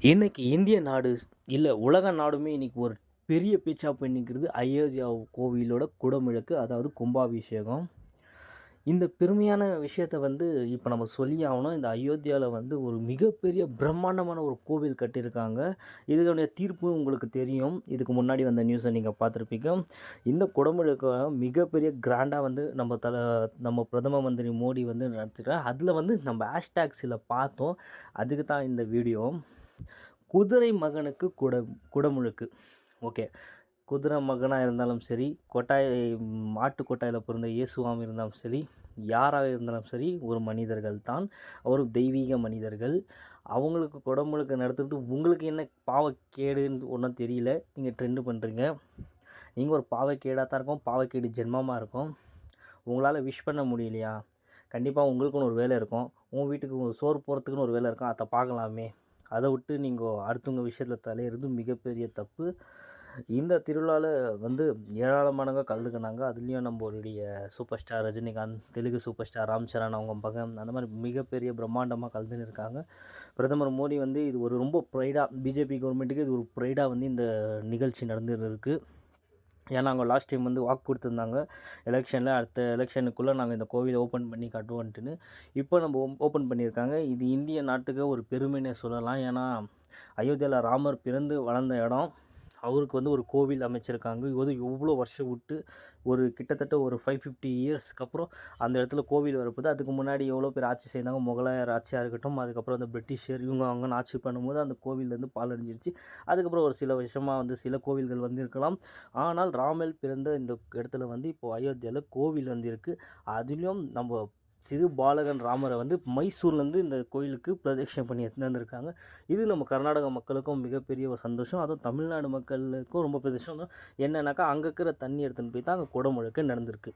இன்னைக்கு இந்திய நாடு இல்லை உலக நாடுமே இன்னைக்கு ஒரு பெரிய பேச்சா போய் நிற்கிறது அயோத்தியா கோவிலோட குடமுழுக்கு, அதாவது கும்பாபிஷேகம். இந்த பெருமையான விஷயத்த இப்போ நம்ம சொல்லி ஆகணும். இந்த அயோத்தியாவில் ஒரு மிகப்பெரிய பிரம்மாண்டமான ஒரு கோவில் கட்டியிருக்காங்க. இதனுடைய தீர்ப்பு உங்களுக்கு தெரியும். இதுக்கு முன்னாடி வந்த நியூஸை நீங்கள் பார்த்துருப்பீங்க. இந்த குடமுழுக்க மிகப்பெரிய கிராண்டாக நம்ம பிரதம மந்திரி மோடி நடத்திட்டார். அதில் நம்ம ஹேஷ்டேக்ஸில் பார்த்தோம். அதுக்கு தான் இந்த வீடியோ. குதிரை மகனுக்கு குடமுழுக்கு. ஓகே, குதிரை மகனாக இருந்தாலும் சரி, மாட்டு கொட்டாயில் பிறந்த இயேசுவாக இருந்தாலும் சரி, யாராக இருந்தாலும் சரி, ஒரு மனிதர்கள் தான், ஒரு தெய்வீக மனிதர்கள். அவங்களுக்கு குடமுழுக்கு நடத்துறது உங்களுக்கு என்ன பாவக்கேடுன்னு ஒன்றும் தெரியல. நீங்கள் ட்ரெண்டு பண்ணுறீங்க. நீங்கள் ஒரு பாவக்கேடாக தான் இருக்கும், பாவக்கேடு ஜென்மமாக இருக்கும். உங்களால் விஷ் பண்ண முடியலையா? கண்டிப்பாக உங்களுக்குன்னு ஒரு வேலை இருக்கும். உங்கள் வீட்டுக்கு சோறு போகிறதுக்குன்னு ஒரு வேலை இருக்கும். அதை பார்க்கலாமே. அதை விட்டு நீங்கள் அடுத்தவங்க விஷயத்தில் தலையிறது மிகப்பெரிய தப்பு. இந்த திருவிழாவில் ஏராளமானவங்க கலந்துக்கினாங்க. அதுலேயும் நம்மளுடைய super star Rajinikanth, Telugu super star Ram Charan, அவங்க மகன், அந்த மாதிரி மிகப்பெரிய பிரம்மாண்டமாக கலந்துன்னு இருக்காங்க. பிரதமர் மோடி இது ஒரு ரொம்ப ப்ரைடாக, பிஜேபி கவர்மெண்ட்டுக்கு இது ஒரு ப்ரைடாக இந்த நிகழ்ச்சி நடந்துன்னு இருக்குது. ஏன்னா அவங்க லாஸ்ட் டைம் வாக்கு கொடுத்துருந்தாங்க எலெக்ஷனில், அடுத்த எலெக்ஷனுக்குள்ளே நாங்கள் இந்த கோவிலை ஓப்பன் பண்ணி காட்டுவோன்ட்டுன்னு. இப்போ நம்ம ஓப்பன் பண்ணியிருக்காங்க. இது இந்திய நாட்டுக்கு ஒரு பெருமைன்னே சொல்லலாம். ஏன்னா அயோத்தியாவில் ராமர் பிறந்து வளர்ந்த இடம். அவருக்கு ஒரு கோவில் அமைச்சிருக்காங்க. எவ்வளோ வருஷம் விட்டு கிட்டத்தட்ட ஒரு 550 இயர்ஸ்க்கு அப்புறம் அந்த இடத்துல கோவில் வரப்போது. அதுக்கு முன்னாடி எவ்வளோ பேர் ஆட்சி செய்தாங்க, முகலாயர் ஆட்சியாக இருக்கட்டும், அதுக்கப்புறம் அந்த பிரிட்டிஷர் இவங்க அங்கே ஆட்சி பண்ணும்போது அந்த கோவில் பாலடைஞ்சிருச்சு. அதுக்கப்புறம் ஒரு சில வருஷமாக சில கோவில்கள் இருக்கலாம். ஆனால் ராமர் பிறந்த இந்த இடத்துல இப்போது அயோத்தியாவில் கோவில் இருக்குது. அதுலேயும் நம்ம சிறு பாலகன் ராமரை மைசூர்லேருந்து இந்த கோயிலுக்கு பிரதட்சணம் பண்ணி எடுத்துன்னு வந்திருக்காங்க. இது நம்ம கர்நாடக மக்களுக்கும் மிகப்பெரிய ஒரு சந்தோஷம். அதுவும் தமிழ்நாடு மக்களுக்கும் ரொம்ப பெரிய சந்தோஷம். என்னன்னாக்கா அங்கே இருக்கிற தண்ணி எடுத்துன்னு போய் தான் அங்கே குடமுழுக்கு நடந்திருக்கு.